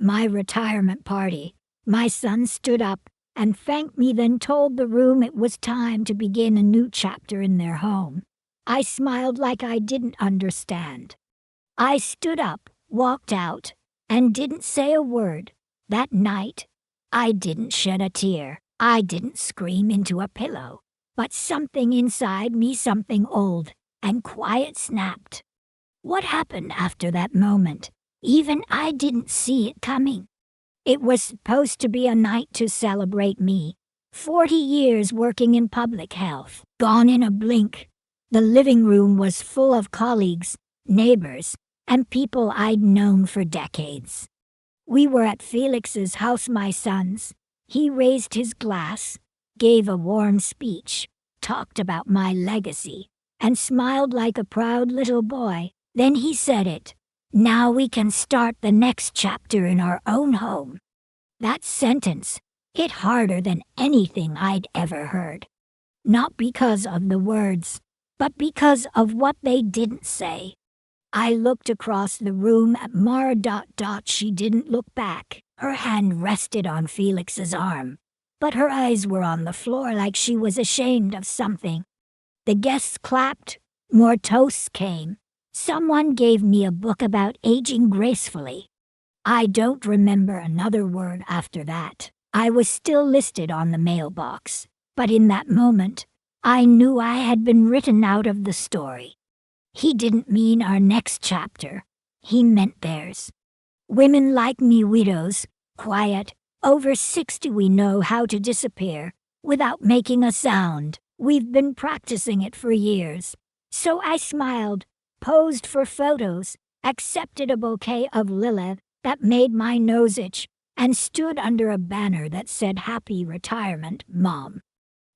my retirement party, my son stood up and thanked me, then told the room it was time to begin a new chapter in their home. I smiled like I didn't understand. I stood up, walked out, and didn't say a word. That night, I didn't shed a tear. I didn't scream into a pillow. But something inside me, something old and quiet, snapped. What happened after that moment? Even I didn't see it coming. It was supposed to be a night to celebrate me. 40 years working in public health, gone in a blink. The living room was full of colleagues, neighbors, and people I'd known for decades. We were at Felix's house, my son's. He raised his glass, gave a warm speech, talked about my legacy, and smiled like a proud little boy. Then he said it. Now we can start the next chapter in our own home. That sentence hit harder than anything I'd ever heard. Not because of the words, but because of what they didn't say. I looked across the room at Mara. She didn't look back. Her hand rested on Felix's arm, but her eyes were on the floor like she was ashamed of something. The guests clapped. More toasts came. Someone gave me a book about aging gracefully. I don't remember another word after that. I was still listed on the mailbox, but in that moment, I knew I had been written out of the story. He didn't mean our next chapter. He meant theirs. Women like me, widows, quiet, over 60, we know how to disappear without making a sound. We've been practicing it for years. So I smiled, posed for photos, accepted a bouquet of lilac that made my nose itch, and stood under a banner that said "Happy Retirement, Mom."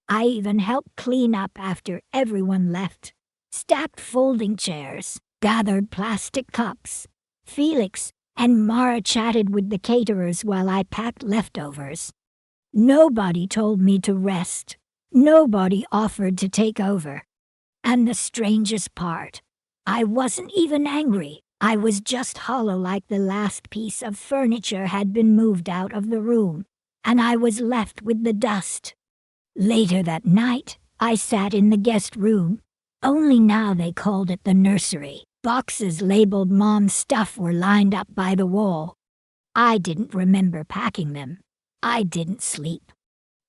I even helped clean up after everyone left, stacked folding chairs, gathered plastic cups. Felix and Mara chatted with the caterers while I packed leftovers. Nobody told me to rest. Nobody offered to take over. And the strangest part, I wasn't even angry. I was just hollow, like the last piece of furniture had been moved out of the room, and I was left with the dust. Later that night, I sat in the guest room. Only now they called it the nursery. Boxes labeled Mom's stuff were lined up by the wall. I didn't remember packing them. I didn't sleep.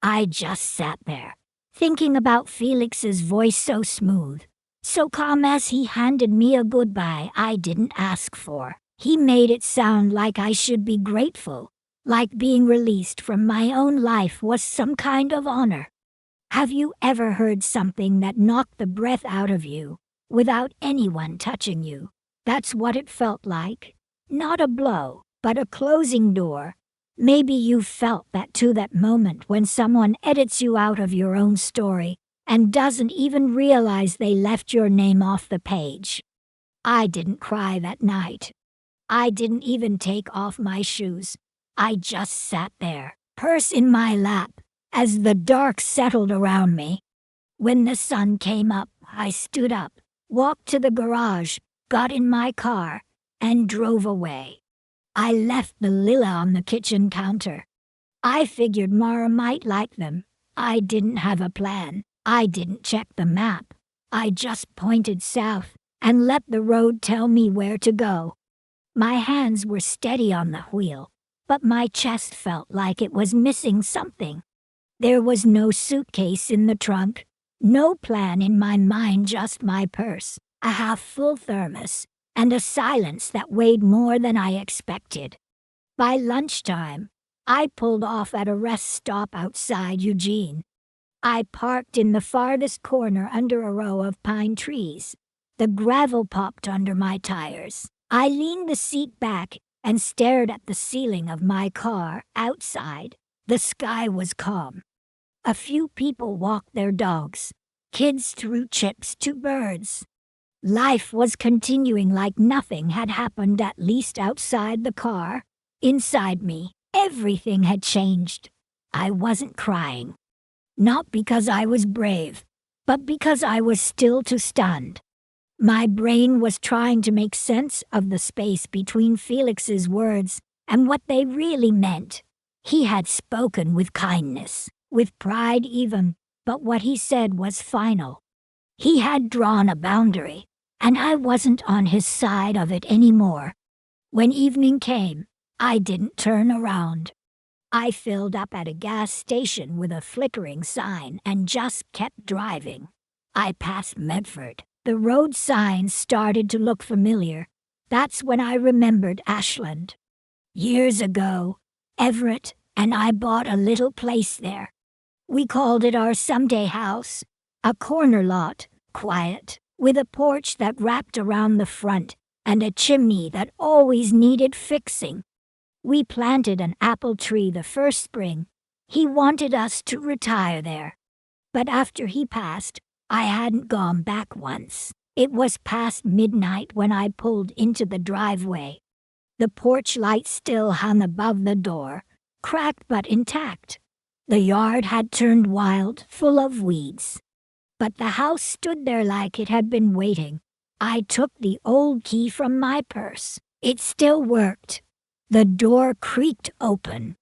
I just sat there, thinking about Felix's voice, so smooth, so calm, as he handed me a goodbye I didn't ask for. He made it sound like I should be grateful, like being released from my own life was some kind of honor. Have you ever heard something that knocked the breath out of you without anyone touching you? That's what it felt like. Not a blow, but a closing door. Maybe you felt that too, that moment when someone edits you out of your own story and doesn't even realize they left your name off the page. I didn't cry that night. I didn't even take off my shoes. I just sat there, purse in my lap, as the dark settled around me. When the sun came up, I stood up, walked to the garage, got in my car, and drove away. I left the lilac on the kitchen counter. I figured Mara might like them. I didn't have a plan. I didn't check the map. I just pointed south and let the road tell me where to go. My hands were steady on the wheel, but my chest felt like it was missing something. There was no suitcase in the trunk, no plan in my mind, just my purse, a half-full thermos, and a silence that weighed more than I expected. By lunchtime, I pulled off at a rest stop outside Eugene. I parked in the farthest corner under a row of pine trees. The gravel popped under my tires. I leaned the seat back and stared at the ceiling of my car. Outside, the sky was calm. A few people walked their dogs. Kids threw chips to birds. Life was continuing like nothing had happened, at least outside the car. Inside me, everything had changed. I wasn't crying. Not because I was brave, but because I was still too stunned. My brain was trying to make sense of the space between Felix's words and what they really meant. He had spoken with kindness, with pride even, but what he said was final. He had drawn a boundary, and I wasn't on his side of it anymore. When evening came, I didn't turn around. I filled up at a gas station with a flickering sign and just kept driving. I passed Medford. The road signs started to look familiar. That's when I remembered Ashland. Years ago, Everett and I bought a little place there. We called it our someday house, a corner lot, quiet, with a porch that wrapped around the front and a chimney that always needed fixing. We planted an apple tree the first spring. He wanted us to retire there. But after he passed, I hadn't gone back once. It was past midnight when I pulled into the driveway. The porch light still hung above the door, cracked but intact. The yard had turned wild, full of weeds. But the house stood there like it had been waiting. I took the old key from my purse. It still worked. The door creaked open.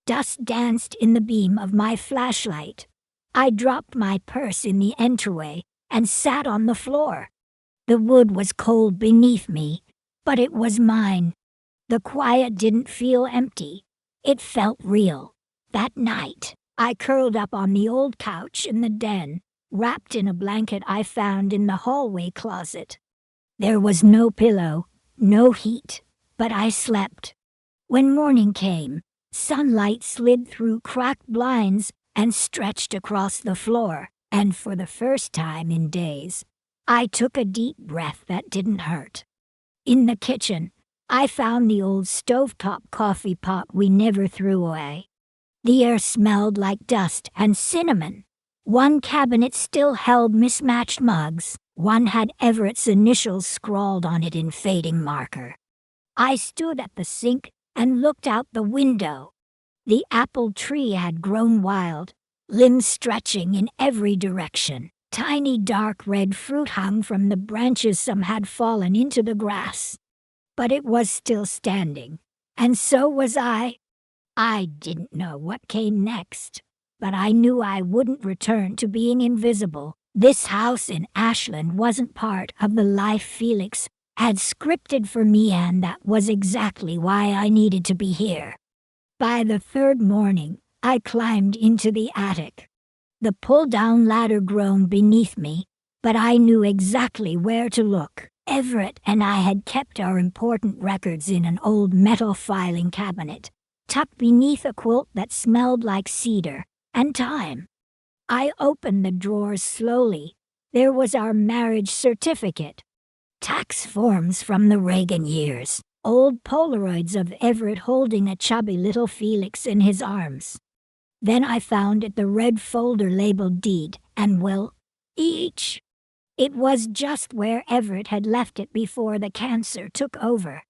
Dust danced in the beam of my flashlight. I dropped my purse in the entryway and sat on the floor. The wood was cold beneath me, but it was mine. The quiet didn't feel empty. It felt real. That night, I curled up on the old couch in the den, wrapped in a blanket I found in the hallway closet. There was no pillow, no heat, but I slept. When morning came, sunlight slid through cracked blinds and stretched across the floor, and for the first time in days, I took a deep breath that didn't hurt. In the kitchen, I found the old stovetop coffee pot we never threw away. The air smelled like dust and cinnamon. One cabinet still held mismatched mugs. One had Everett's initials scrawled on it in fading marker. I stood at the sink and looked out the window. The apple tree had grown wild, limbs stretching in every direction. Tiny dark red fruit hung from the branches. Some had fallen into the grass. But it was still standing, and so was I. I didn't know what came next, but I knew I wouldn't return to being invisible. This house in Ashland wasn't part of the life Felix had scripted for me, and that was exactly why I needed to be here. By the third morning, I climbed into the attic. The pull-down ladder groaned beneath me, but I knew exactly where to look. Everett and I had kept our important records in an old metal filing cabinet, tucked beneath a quilt that smelled like cedar and thyme. I opened the drawers slowly. There was our marriage certificate, tax forms from the Reagan years, old Polaroids of Everett holding a chubby little Felix in his arms. Then I found it the red folder labeled deed and will, each. It was just where Everett had left it before the cancer took over.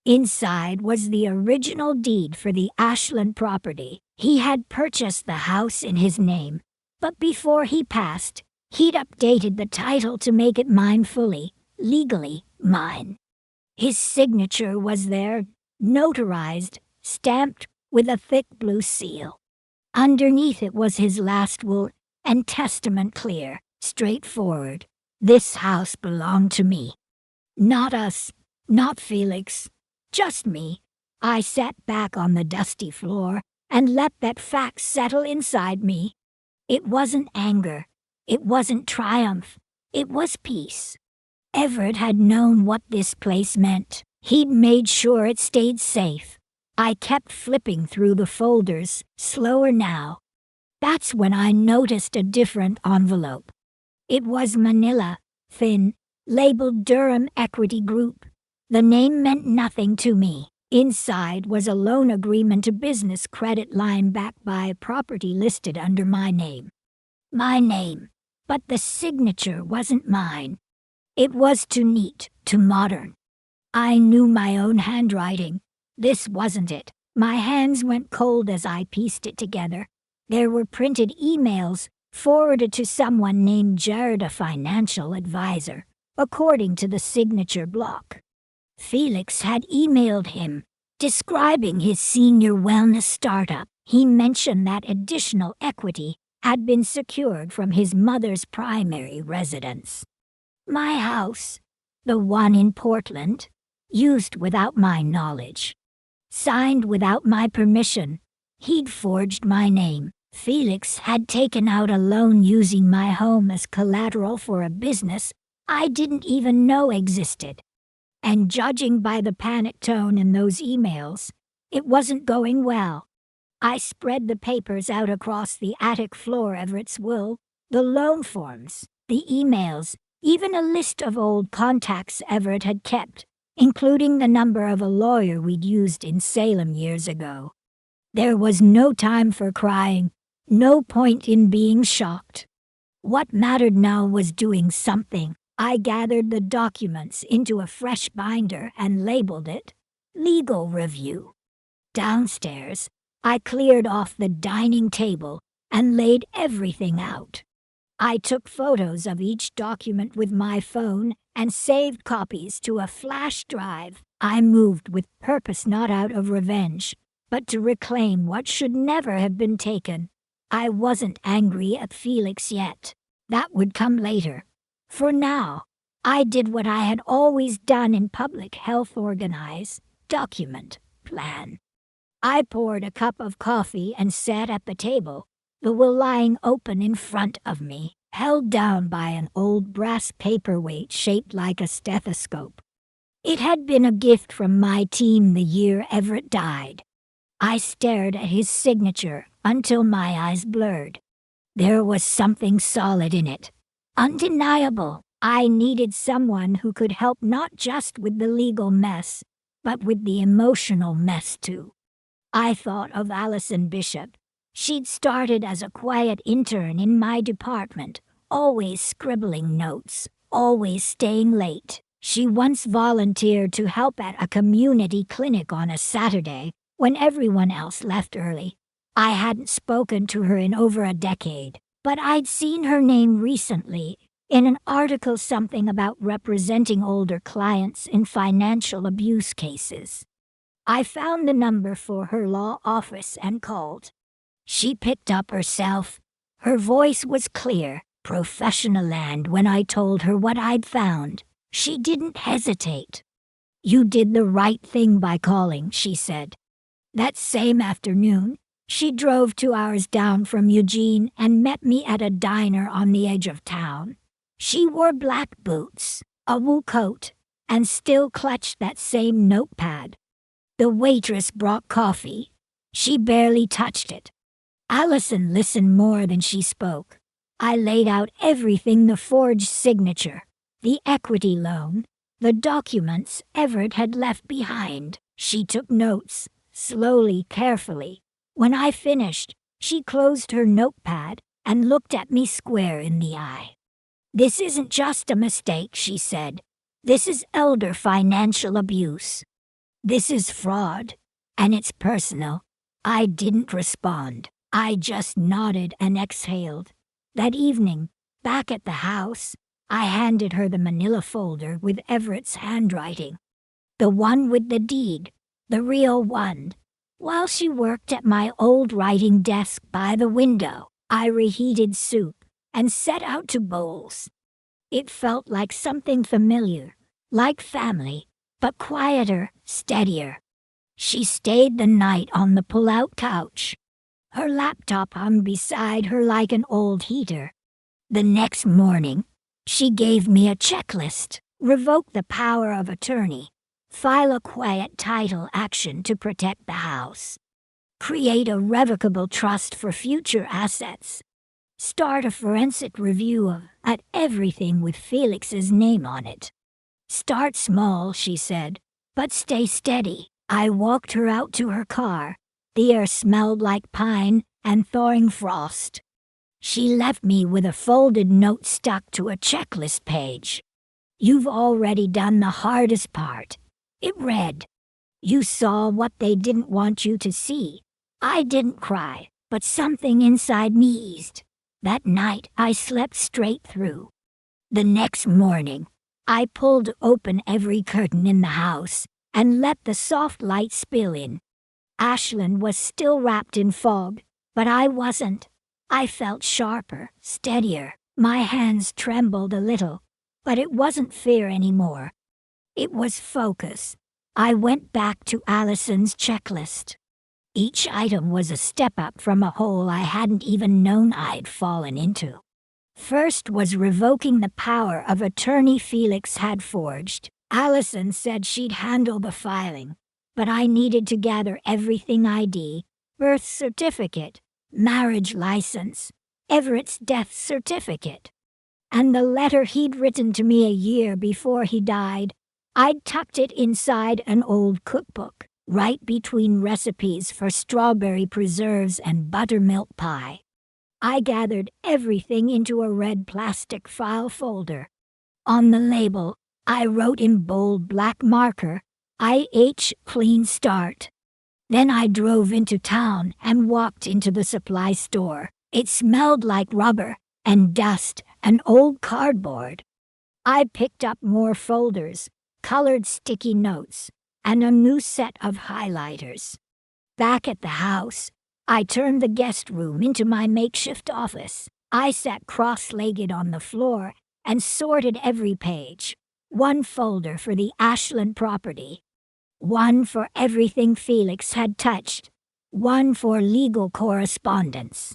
Inside was the original deed for the Ashland property. He had purchased the house in his name, but before he passed, he'd updated the title to make it mine fully, legally mine. His signature was there, notarized, stamped with a thick blue seal. Underneath it was his last will and testament, clear, straightforward. This house belonged to me. Not us, not Felix, just me. I sat back on the dusty floor and let that fact settle inside me. It wasn't anger. It wasn't triumph. It was peace. Everett had known what this place meant. He'd made sure it stayed safe. I kept flipping through the folders, slower now. That's when I noticed a different envelope. It was manila, thin, labeled Durham Equity Group. The name meant nothing to me. Inside was a loan agreement, a business credit line backed by a property listed under my name. My name, but the signature wasn't mine. It was too neat, too modern. I knew my own handwriting. This wasn't it. My hands went cold as I pieced it together. There were printed emails forwarded to someone named Jared, a financial advisor, according to the signature block. Felix had emailed him, Describing his senior wellness startup, he mentioned that additional equity had been secured from his mother's primary residence. My house, the one in Portland, used without my knowledge. Signed without my permission. He'd forged my name. Felix had taken out a loan using my home as collateral for a business I didn't even know existed. And judging by the panic tone in those emails, it wasn't going well. I spread the papers out across the attic floor. Everett's will, the loan forms, the emails, even a list of old contacts Everett had kept, including the number of a lawyer we'd used in Salem years ago. There was no time for crying, no point in being shocked. What mattered now was doing something. I gathered the documents into a fresh binder and labeled it Legal Review. Downstairs, I cleared off the dining table and laid everything out. I took photos of each document with my phone and saved copies to a flash drive. I moved with purpose, not out of revenge, but to reclaim what should never have been taken. I wasn't angry at Felix yet. That would come later. For now, I did what I had always done in public health: organize, document, plan. I poured a cup of coffee and sat at the table, the will lying open in front of me, held down by an old brass paperweight shaped like a stethoscope. It had been a gift from my team the year Everett died. I stared at his signature until my eyes blurred. There was something solid in it, undeniable. I needed someone who could help not just with the legal mess, but with the emotional mess too. I thought of Allison Bishop. She'd started as a quiet intern in my department, always scribbling notes, always staying late. She once volunteered to help at a community clinic on a Saturday when everyone else left early. I hadn't spoken to her in over a decade, but I'd seen her name recently in an article, something about representing older clients in financial abuse cases. I found the number for her law office and called. She picked up herself. Her voice was clear, professional, and when I told her what I'd found, she didn't hesitate. "You did the right thing by calling," she said. That same afternoon, she drove 2 hours down from Eugene and met me at a diner on the edge of town. She wore black boots, a wool coat, and still clutched that same notepad. The waitress brought coffee. She barely touched it. Allison listened more than she spoke. I laid out everything: the forged signature, the equity loan, the documents Everett had left behind. She took notes, slowly, carefully. When I finished, she closed her notepad and looked at me square in the eye. "This isn't just a mistake," she said. "This is elder financial abuse. This is fraud, and it's personal." I didn't respond. I just nodded and exhaled. That evening, back at the house, I handed her the manila folder with Everett's handwriting. The one with the deed, the real one. While she worked at my old writing desk by the window, I reheated soup and set out to bowls. It felt like something familiar, like family, but quieter, steadier. She stayed the night on the pull-out couch. Her laptop hung beside her like an old heater. The next morning, she gave me a checklist: revoke the power of attorney, file a quiet title action to protect the house, create a revocable trust for future assets, start a forensic review of everything with Felix's name on it. "Start small," she said, "but stay steady." I walked her out to her car. The air smelled like pine and thawing frost. She left me with a folded note stuck to a checklist page. "You've already done the hardest part." It read, "You saw what they didn't want you to see." I didn't cry, but something inside me eased. That night I slept straight through. The next morning, I pulled open every curtain in the house and let the soft light spill in. Ashland was still wrapped in fog, but I wasn't. I felt sharper, steadier. My hands trembled a little, but it wasn't fear anymore. It was focus. I went back to Allison's checklist. Each item was a step up from a hole I hadn't even known I'd fallen into. First was revoking the power of attorney Felix had forged. Allison said she'd handle the filing, but I needed to gather everything: ID, birth certificate, marriage license, Everett's death certificate, and the letter he'd written to me a year before he died. I'd tucked it inside an old cookbook, right between recipes for strawberry preserves and buttermilk pie. I gathered everything into a red plastic file folder. On the label, I wrote in bold black marker, IH Clean Start. Then I drove into town and walked into the supply store. It smelled like rubber and dust and old cardboard. I picked up more folders, colored sticky notes, and a new set of highlighters. Back at the house, I turned the guest room into my makeshift office. I sat cross-legged on the floor and sorted every page. One folder for the Ashland property, one for everything Felix had touched, one for legal correspondence,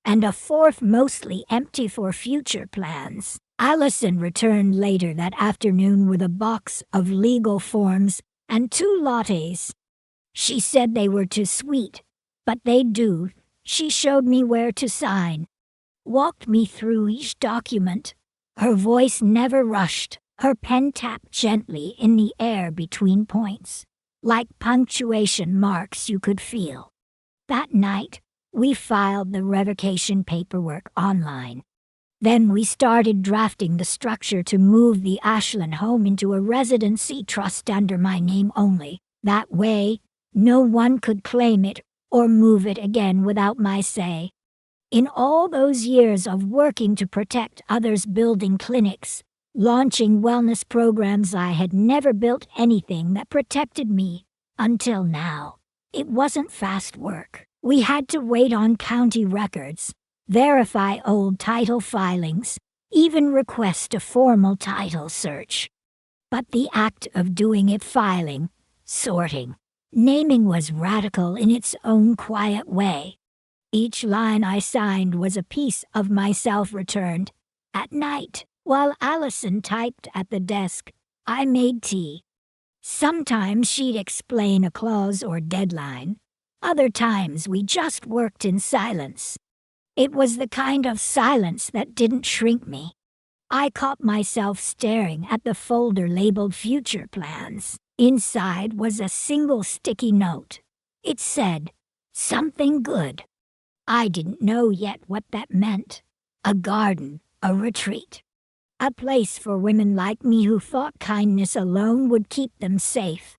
and a fourth mostly empty for future plans. Allison returned later that afternoon with a box of legal forms and 2 lattes. She said they were too sweet, but they'd do. She showed me where to sign, walked me through each document. Her voice never rushed. Her pen tapped gently in the air between points, like punctuation marks you could feel. That night, we filed the revocation paperwork online. Then we started drafting the structure to move the Ashland home into a residency trust under my name only. That way, no one could claim it or move it again without my say. In all those years of working to protect others, building clinics, launching wellness programs, I had never built anything that protected me until now. It wasn't fast work. We had to wait on county records, verify old title filings, even request a formal title search. But the act of doing it, filing, sorting, naming, was radical in its own quiet way. Each line I signed was a piece of myself returned. At night, while Allison typed at the desk, I made tea. Sometimes she'd explain a clause or deadline. Other times we just worked in silence. It was the kind of silence that didn't shrink me. I caught myself staring at the folder labeled Future Plans. Inside was a single sticky note. It said, "Something good." I didn't know yet what that meant. A garden, a retreat. A place for women like me who thought kindness alone would keep them safe.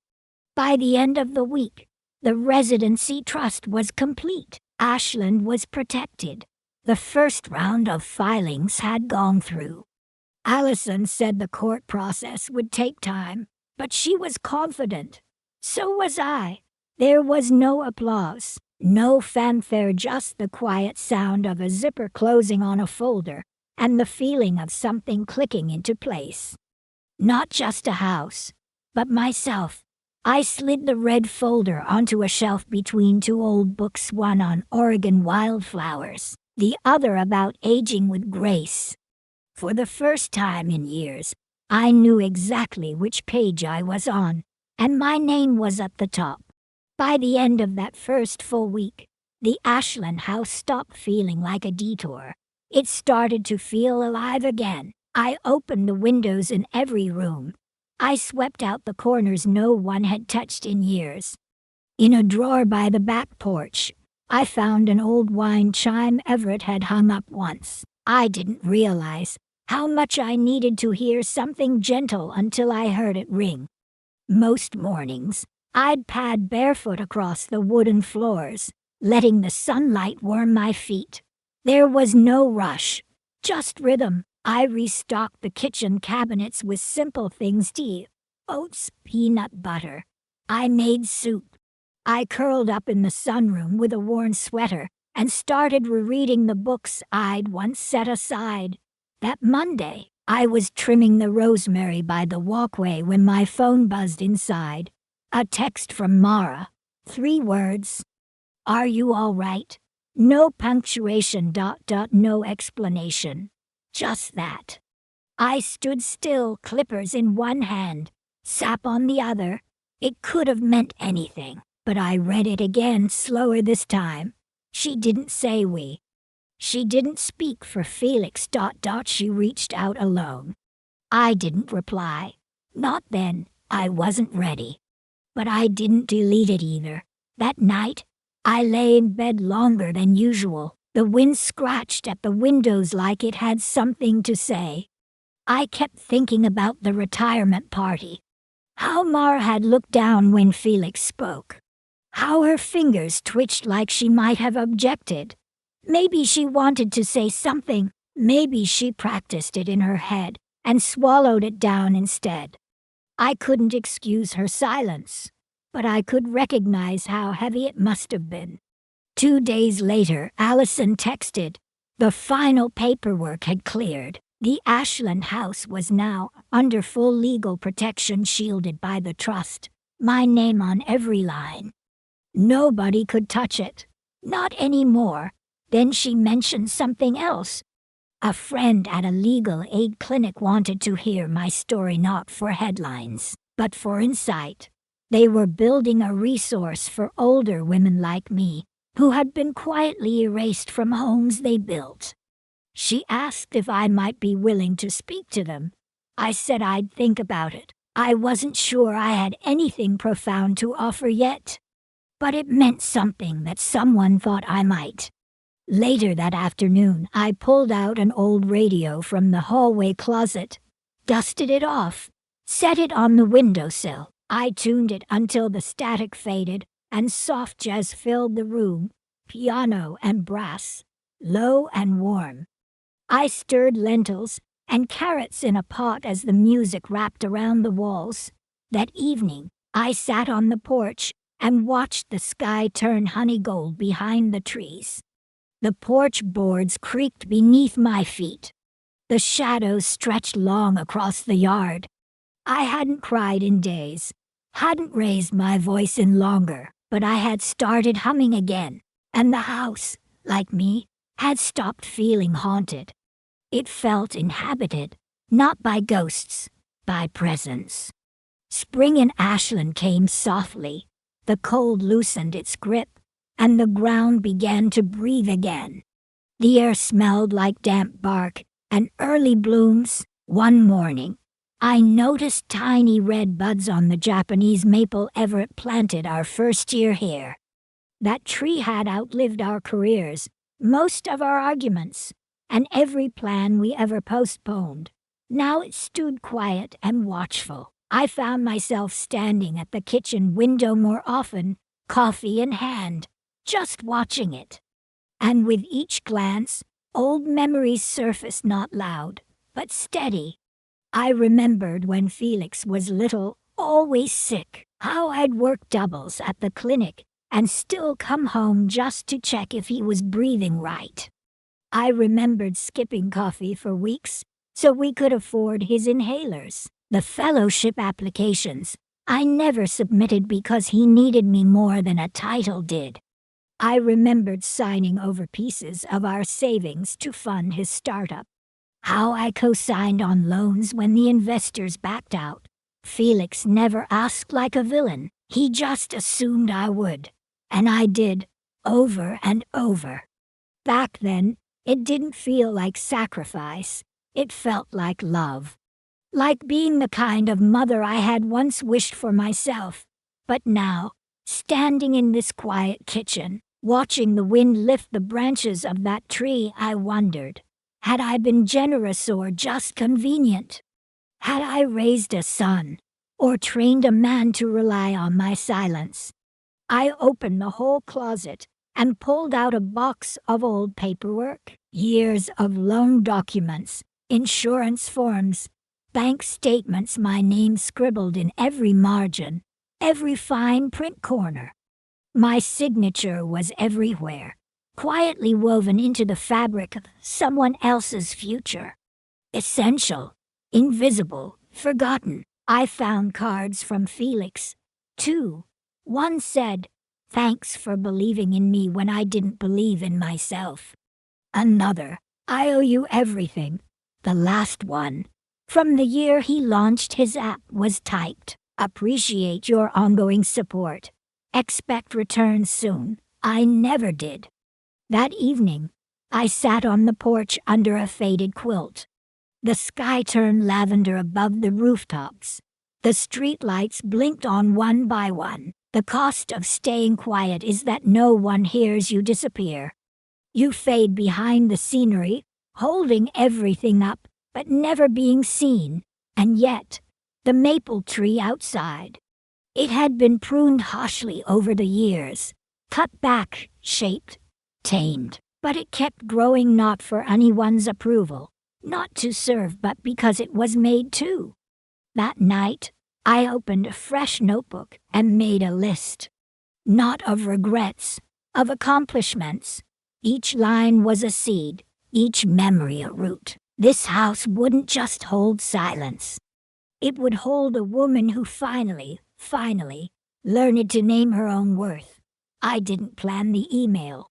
By the end of the week, the residency trust was complete. Ashland was protected. The first round of filings had gone through. Allison said the court process would take time, but she was confident. So was I. There was no applause, no fanfare, just the quiet sound of a zipper closing on a folder and the feeling of something clicking into place. Not just a house, but myself. I slid the red folder onto a shelf between 2 old books, one on Oregon wildflowers, the other about aging with grace. For the first time in years, I knew exactly which page I was on, and my name was at the top. By the end of that first full week, the Ashland house stopped feeling like a detour. It started to feel alive again. I opened the windows in every room. I swept out the corners no one had touched in years. In a drawer by the back porch, I found an old wine chime Everett had hung up once. I didn't realize how much I needed to hear something gentle until I heard it ring. Most mornings, I'd pad barefoot across the wooden floors, letting the sunlight warm my feet. There was no rush, just rhythm. I restocked the kitchen cabinets with simple things: tea, oats, peanut butter, I made soup. I curled up in the sunroom with a worn sweater and started rereading the books I'd once set aside. That Monday, I was trimming the rosemary by the walkway when my phone buzzed inside. A text from Mara. 3 words. Are you all right? No punctuation. No explanation. Just that. I stood still, clippers in one hand, sap on the other. It could have meant anything, but I read it again, slower this time. She didn't say we. She didn't speak for Felix. She reached out alone. I didn't reply. Not then. I wasn't ready. But I didn't delete it either. That night, I lay in bed longer than usual. The wind scratched at the windows like it had something to say. I kept thinking about the retirement party. How Mara had looked down when Felix spoke. How her fingers twitched like she might have objected. Maybe she wanted to say something. Maybe she practiced it in her head and swallowed it down instead. I couldn't excuse her silence, but I could recognize how heavy it must have been. 2 days later, Allison texted. The final paperwork had cleared. The Ashland house was now under full legal protection, shielded by the trust. My name on every line. Nobody could touch it. Not anymore. Then she mentioned something else. A friend at a legal aid clinic wanted to hear my story, not for headlines, but for insight. They were building a resource for older women like me, who had been quietly erased from homes they built. She asked if I might be willing to speak to them. I said I'd think about it. I wasn't sure I had anything profound to offer yet, but it meant something that someone thought I might. Later that afternoon, I pulled out an old radio from the hallway closet, dusted it off, set it on the windowsill. I tuned it until the static faded and soft jazz filled the room, piano and brass, low and warm. I stirred lentils and carrots in a pot as the music wrapped around the walls. That evening, I sat on the porch and watched the sky turn honey gold behind the trees. The porch boards creaked beneath my feet. The shadows stretched long across the yard. I hadn't cried in days, hadn't raised my voice in longer, but I had started humming again, and the house, like me, had stopped feeling haunted. It felt inhabited, not by ghosts, by presence. Spring in Ashland came softly. The cold loosened its grip, and the ground began to breathe again. The air smelled like damp bark and early blooms. One morning, I noticed tiny red buds on the Japanese maple Everett planted our first year here. That tree had outlived our careers, most of our arguments, and every plan we ever postponed. Now it stood quiet and watchful. I found myself standing at the kitchen window more often, coffee in hand, just watching it. And with each glance, old memories surfaced, not loud, but steady. I remembered when Felix was little, always sick, how I'd worked doubles at the clinic and still come home just to check if he was breathing right. I remembered skipping coffee for weeks so we could afford his inhalers. The fellowship applications I never submitted because he needed me more than a title did. I remembered signing over pieces of our savings to fund his startup. How I co-signed on loans when the investors backed out. Felix never asked like a villain. He just assumed I would. And I did, over and over. Back then, it didn't feel like sacrifice. It felt like love. Like being the kind of mother I had once wished for myself. But now, standing in this quiet kitchen, watching the wind lift the branches of that tree, I wondered, had I been generous or just convenient? Had I raised a son, or trained a man to rely on my silence? I opened the whole closet and pulled out a box of old paperwork, years of loan documents, insurance forms, bank statements, my name scribbled in every margin, every fine print corner. My signature was everywhere, quietly woven into the fabric of someone else's future. Essential, invisible, forgotten. I found cards from Felix, too. One said, "Thanks for believing in me when I didn't believe in myself." Another, "I owe you everything." The last one, from the year he launched his app, was typed, "Appreciate your ongoing support. Expect returns soon." I never did. That evening, I sat on the porch under a faded quilt. The sky turned lavender above the rooftops. The streetlights blinked on one by one. The cost of staying quiet is that no one hears you disappear. You fade behind the scenery, holding everything up, but never being seen. And yet, the maple tree outside. It had been pruned harshly over the years, cut back, shaped, tamed, but it kept growing, not for anyone's approval, not to serve, but because it was made to. That night, I opened a fresh notebook and made a list. Not of regrets, of accomplishments. Each line was a seed, each memory a root. This house wouldn't just hold silence. It would hold a woman who finally, learned to name her own worth. I didn't plan the email.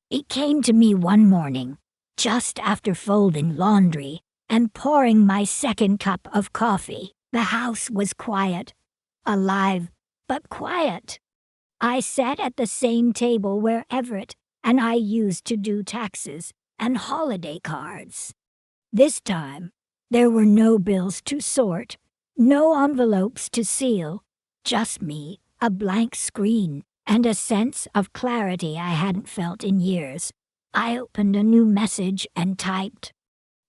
It came to me one morning, just after folding laundry and pouring my second cup of coffee. The house was quiet, alive, but quiet. I sat at the same table where Everett and I used to do taxes and holiday cards. This time, there were no bills to sort, no envelopes to seal, just me, a blank screen, and a sense of clarity I hadn't felt in years. I opened a new message and typed,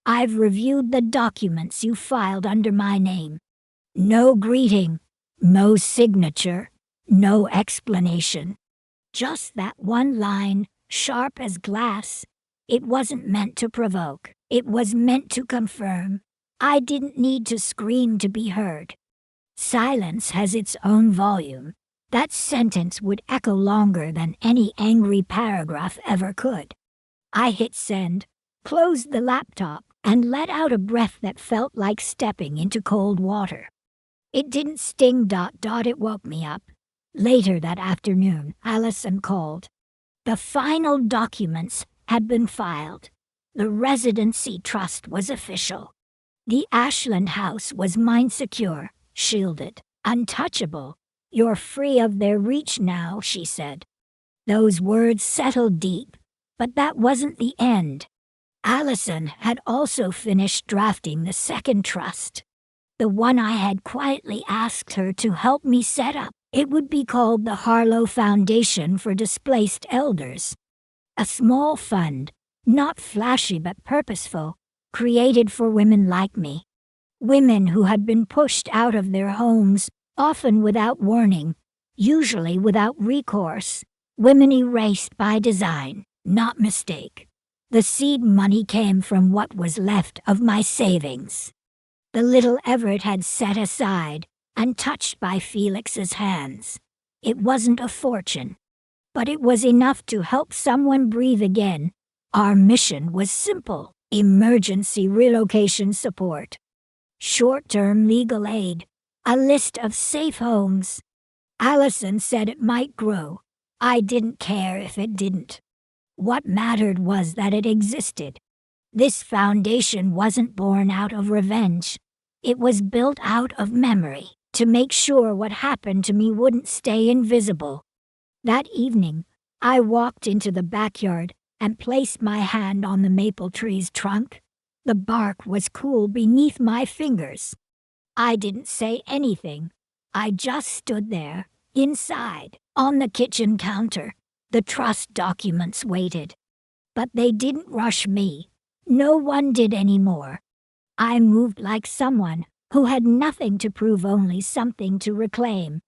"I've reviewed the documents you filed under my name." No greeting, no signature, no explanation. Just that one line, sharp as glass. It wasn't meant to provoke. It was meant to confirm. I didn't need to scream to be heard. Silence has its own volume. That sentence would echo longer than any angry paragraph ever could. I hit send, closed the laptop, and let out a breath that felt like stepping into cold water. It didn't sting. It woke me up. Later that afternoon, Allison called. The final documents had been filed. The residency trust was official. The Ashland house was mine, secure, shielded, untouchable. "You're free of their reach now," she said. Those words settled deep, but that wasn't the end. Allison had also finished drafting the second trust. The one I had quietly asked her to help me set up. It would be called the Harlow Foundation for Displaced Elders. A small fund, not flashy but purposeful, created for women like me. Women who had been pushed out of their homes, often without warning, usually without recourse. Women erased by design, not mistake. The seed money came from what was left of my savings. The little Everett had set aside, untouched by Felix's hands. It wasn't a fortune, but it was enough to help someone breathe again. Our mission was simple: emergency relocation support, short-term legal aid, a list of safe homes. Allison said it might grow. I didn't care if it didn't. What mattered was that it existed. This foundation wasn't born out of revenge. It was built out of memory, to make sure what happened to me wouldn't stay invisible. That evening, I walked into the backyard and placed my hand on the maple tree's trunk. The bark was cool beneath my fingers. I didn't say anything. I just stood there, inside, on the kitchen counter. The trust documents waited. But they didn't rush me. No one did anymore. I moved like someone who had nothing to prove, only something to reclaim.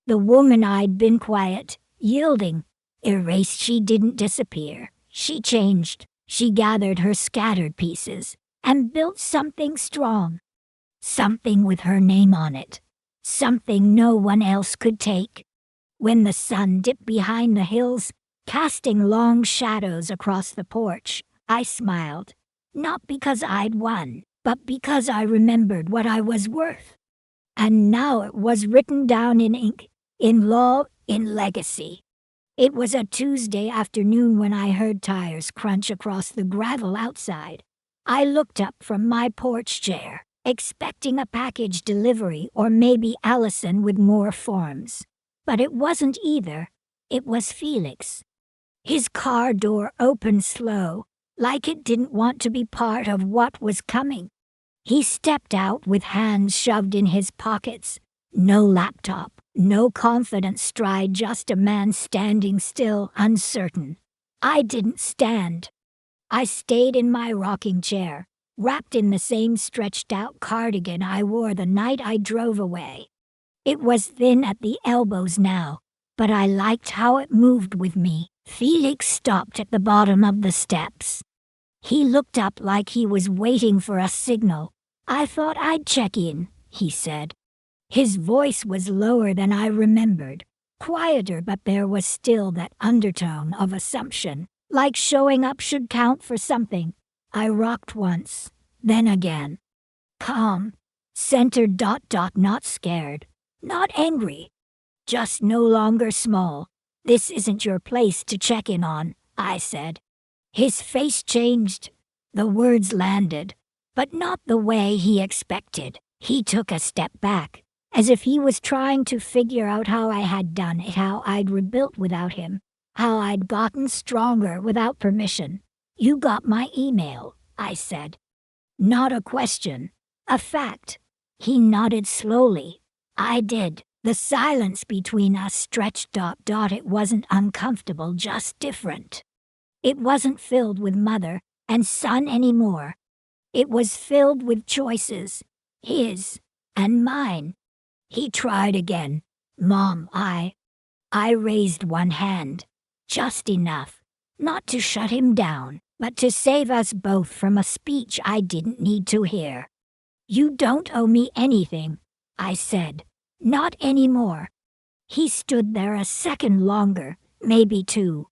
The woman I'd been quiet, yielding, erased. She didn't disappear. She changed. She gathered her scattered pieces and built something strong. Something with her name on it. something no one else could take. When the sun dipped behind the hills, casting long shadows across the porch, I smiled, not because I'd won, but because I remembered what I was worth. And now it was written down in ink, in law, in legacy. It was a Tuesday afternoon when I heard tires crunch across the gravel outside. I looked up from my porch chair, expecting a package delivery or maybe Allison with more forms. But it wasn't either. It was Felix. His car door opened slow, like it didn't want to be part of what was coming. He stepped out with hands shoved in his pockets. No laptop, no confident stride, just a man standing still, uncertain. I didn't stand. I stayed in my rocking chair, wrapped in the same stretched-out cardigan I wore the night I drove away. It was thin at the elbows now, but I liked how it moved with me. Felix stopped at the bottom of the steps. He looked up like he was waiting for a signal. "I thought I'd check in," he said. His voice was lower than I remembered, quieter, but there was still that undertone of assumption, like showing up should count for something. I rocked once, then again. Calm, centered, not scared, not angry, just no longer small. "This isn't your place to check in on," I said. His face changed. The words landed, but not the way he expected. He took a step back, as if he was trying to figure out how I had done it, how I'd rebuilt without him, how I'd gotten stronger without permission. "You got my email," I said. Not a question, a fact. He nodded slowly. I did. The silence between us stretched. It wasn't uncomfortable, just different. It wasn't filled with mother and son anymore. It was filled with choices, his and mine. He tried again. "Mom, I raised one hand, just enough, not to shut him down, but to save us both from a speech I didn't need to hear. "You don't owe me anything," I said. "Not anymore." He stood there a second longer, maybe two.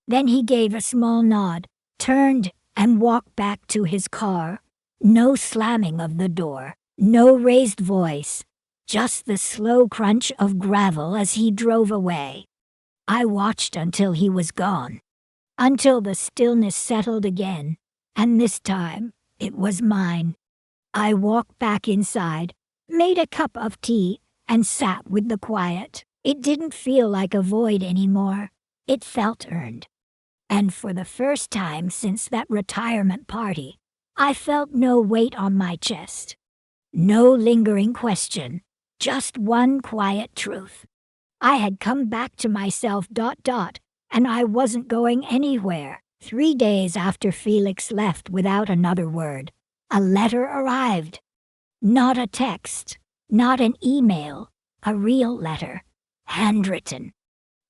Then he gave a small nod, turned, and walked back to his car. No slamming of the door, no raised voice, just the slow crunch of gravel as he drove away. I watched until he was gone, until the stillness settled again, and this time it was mine. I walked back inside, made a cup of tea, and sat with the quiet. It didn't feel like a void anymore. It felt earned. And for the first time since that retirement party, I felt no weight on my chest. No lingering question, just one quiet truth. I had come back to myself. And I wasn't going anywhere. 3 days after Felix left without another word, a letter arrived. Not a text, not an email, a real letter, handwritten.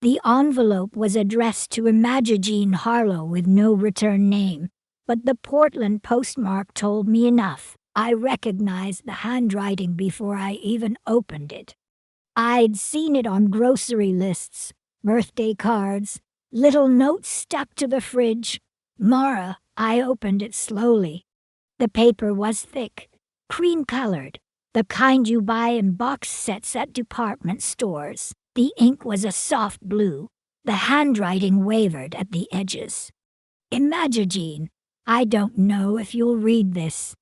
The envelope was addressed to Imagine Harlow with no return name, but the Portland postmark told me enough. I recognized the handwriting before I even opened it. I'd seen it on grocery lists, birthday cards, little notes stuck to the fridge. "Mara," I opened it slowly. The paper was thick, cream-colored, the kind you buy in box sets at department stores. The ink was a soft blue. The handwriting wavered at the edges. "Imagine, I don't know if you'll read this.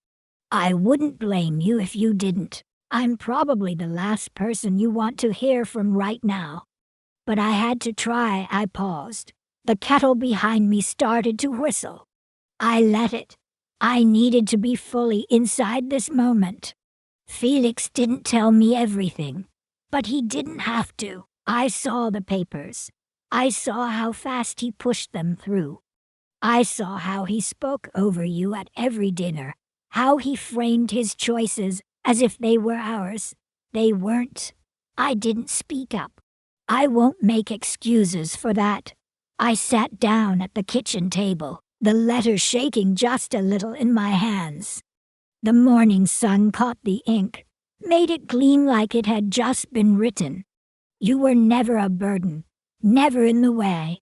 I wouldn't blame you if you didn't. I'm probably the last person you want to hear from right now. But I had to try." I paused. The kettle behind me started to whistle. I let it. I needed to be fully inside this moment. Felix didn't tell me everything, but he didn't have to. I saw the papers. I saw how fast he pushed them through. I saw how he spoke over you at every dinner, how he framed his choices as if they were ours. They weren't. I didn't speak up. I won't make excuses for that. I sat down at the kitchen table, the letter shaking just a little in my hands. The morning sun caught the ink, made it gleam like it had just been written. You were never a burden, never in the way.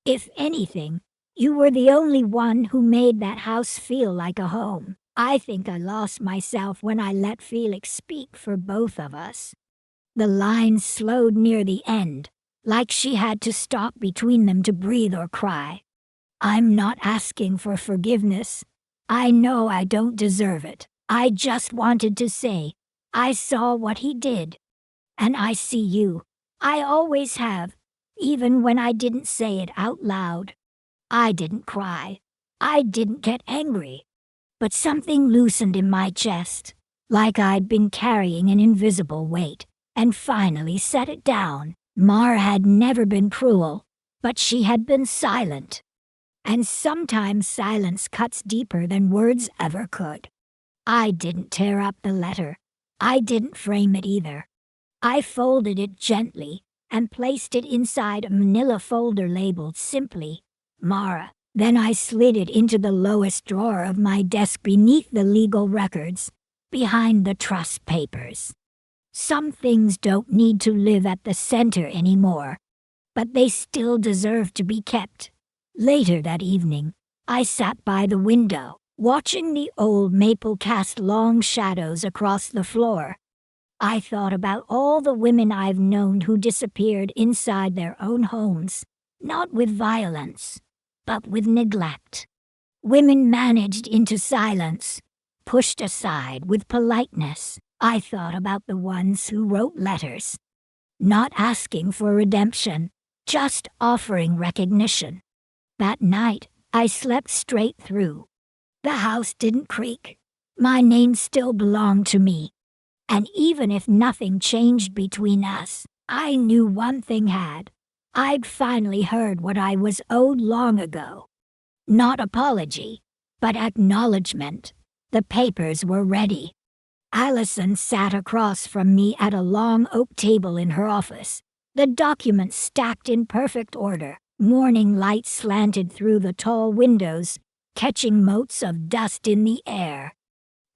If anything, you were the only one who made that house feel like a home. I think I lost myself when I let Felix speak for both of us. The lines slowed near the end, like she had to stop between them to breathe or cry. I'm not asking for forgiveness. I know I don't deserve it. I just wanted to say, I saw what he did. And I see you. I always have, even when I didn't say it out loud. I didn't cry. I didn't get angry. But something loosened in my chest, like I'd been carrying an invisible weight, and finally set it down. Mara had never been cruel, but she had been silent. And sometimes silence cuts deeper than words ever could. I didn't tear up the letter. I didn't frame it either. I folded it gently and placed it inside a manila folder labeled simply, Mara. Then I slid it into the lowest drawer of my desk beneath the legal records, behind the trust papers. Some things don't need to live at the center anymore, but they still deserve to be kept. Later that evening, I sat by the window, watching the old maple cast long shadows across the floor. I thought about all the women I've known who disappeared inside their own homes, not with violence, but with neglect. Women managed into silence, pushed aside with politeness. I thought about the ones who wrote letters, not asking for redemption, just offering recognition. That night, I slept straight through. The house didn't creak. My name still belonged to me. And even if nothing changed between us, I knew one thing had. I'd finally heard what I was owed long ago. Not apology, but acknowledgement. The papers were ready. Allison sat across from me at a long oak table in her office, the documents stacked in perfect order. Morning light slanted through the tall windows, catching motes of dust in the air.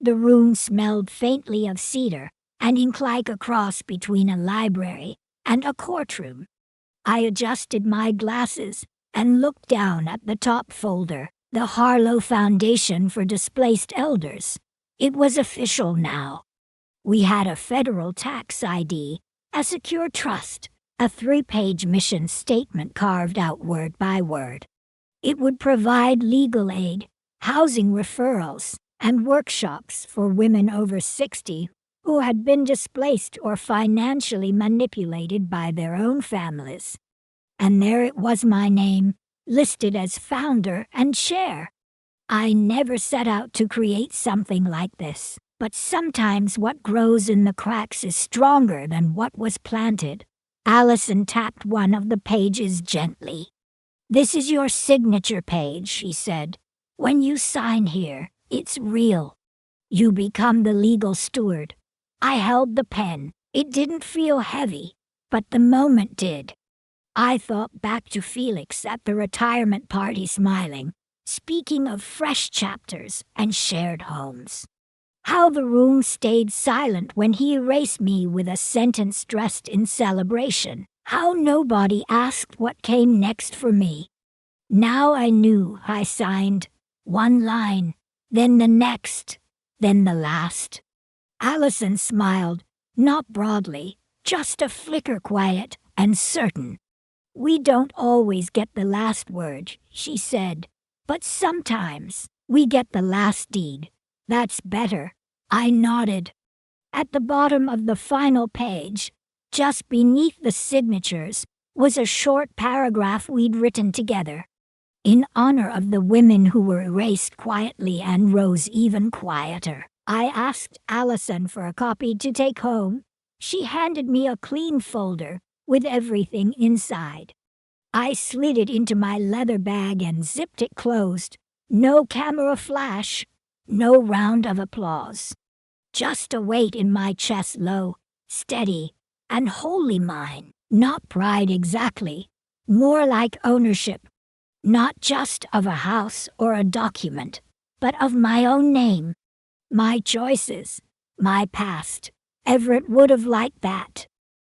The room smelled faintly of cedar, and ink like a cross between a library and a courtroom. I adjusted my glasses and looked down at the top folder, the Harlow Foundation for Displaced Elders. It was official now. We had a federal tax ID, a secure trust, a 3-page mission statement carved out word by word. It would provide legal aid, housing referrals, and workshops for women over 60 who had been displaced or financially manipulated by their own families. And there it was, my name, listed as founder and chair. I never set out to create something like this, but sometimes what grows in the cracks is stronger than what was planted. Allison tapped one of the pages gently. This is your signature page, she said. When you sign here, it's real. You become the legal steward. I held the pen. It didn't feel heavy, but the moment did. I thought back to Felix at the retirement party smiling, speaking of fresh chapters and shared homes. How the room stayed silent when he erased me with a sentence dressed in celebration. How nobody asked what came next for me. Now I knew. I signed one line, then the next, then the last. Allison smiled, not broadly, just a flicker quiet and certain. We don't always get the last word, she said, but sometimes we get the last deed. That's better. I nodded. At the bottom of the final page, just beneath the signatures, was a short paragraph we'd written together. In honor of the women who were erased quietly and rose even quieter. I asked Allison for a copy to take home. She handed me a clean folder with everything inside. I slid it into my leather bag and zipped it closed. No camera flash, no round of applause. Just a weight in my chest, low, steady, and wholly mine. Not pride exactly, more like ownership. Not just of a house or a document, but of my own name. My choices, my past, Everett would have liked that.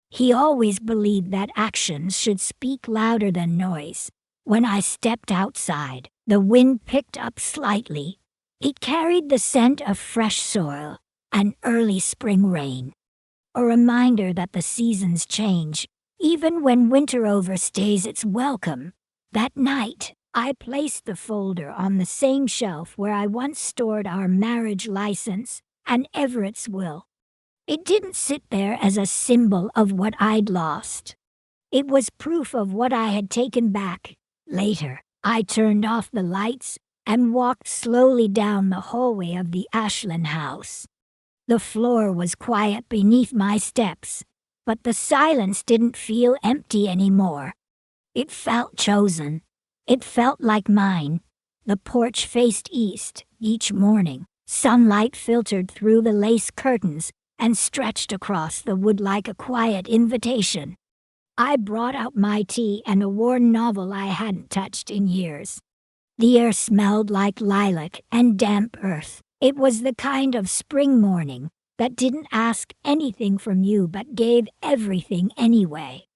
He always believed that actions should speak louder than noise. When I stepped outside, the wind picked up slightly. It carried the scent of fresh soil and early spring rain. A reminder that the seasons change, even when winter overstays its welcome. That night, I placed the folder on the same shelf where I once stored our marriage license and Everett's will. It didn't sit there as a symbol of what I'd lost. It was proof of what I had taken back. Later, I turned off the lights and walked slowly down the hallway of the Ashland house. The floor was quiet beneath my steps, but the silence didn't feel empty anymore. It felt chosen. It felt like mine. The porch faced east each morning. Sunlight filtered through the lace curtains and stretched across the wood like a quiet invitation. I brought out my tea and a worn novel I hadn't touched in years. The air smelled like lilac and damp earth. It was the kind of spring morning that didn't ask anything from you but gave everything anyway.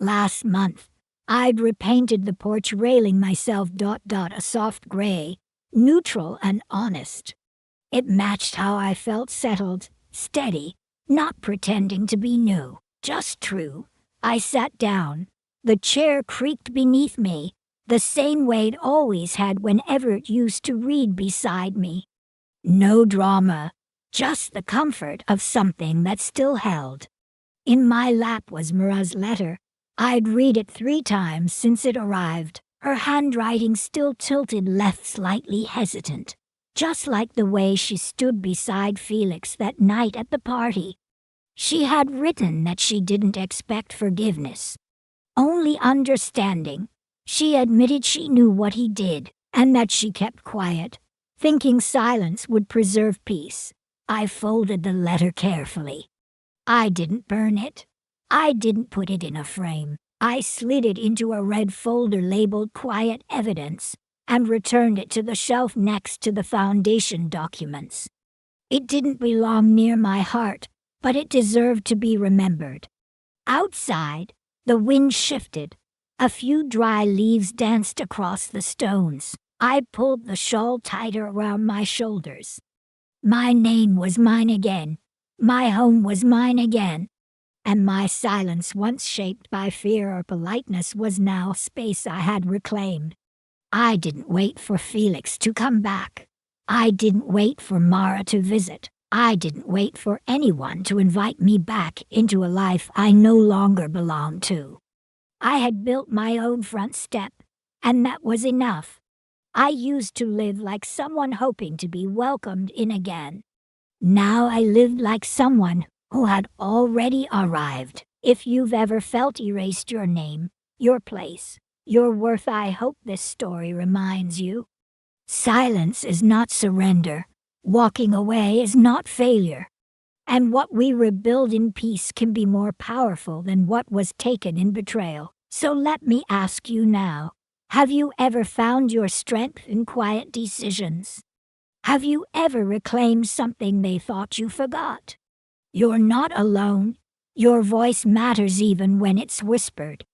Last month, I'd repainted the porch railing myself a soft gray, neutral and honest. It matched how I felt, settled, steady, not pretending to be new, just true. I sat down. The chair creaked beneath me, the same way it always had whenever it used to read beside me. No drama, just the comfort of something that still held. In my lap was Mira's letter. I'd read it 3 times since it arrived, her handwriting still tilted left slightly hesitant, just like the way she stood beside Felix that night at the party. She had written that she didn't expect forgiveness, only understanding. She admitted she knew what he did, and that she kept quiet, thinking silence would preserve peace. I folded the letter carefully. I didn't burn it. I didn't put it in a frame. I slid it into a red folder labeled Quiet Evidence and returned it to the shelf next to the foundation documents. It didn't belong near my heart, but it deserved to be remembered. Outside, the wind shifted. A few dry leaves danced across the stones. I pulled the shawl tighter around my shoulders. My name was mine again. My home was mine again. And my silence, once shaped by fear or politeness, was now space I had reclaimed. I didn't wait for Felix to come back. I didn't wait for Mara to visit. I didn't wait for anyone to invite me back into a life I no longer belonged to. I had built my own front step, and that was enough. I used to live like someone hoping to be welcomed in again. Now I lived like someone who had already arrived. If you've ever felt erased your name, your place, your worth, I hope this story reminds you. Silence is not surrender. Walking away is not failure. And what we rebuild in peace can be more powerful than what was taken in betrayal. So let me ask you now, have you ever found your strength in quiet decisions? Have you ever reclaimed something they thought you forgot? You're not alone. Your voice matters even when it's whispered.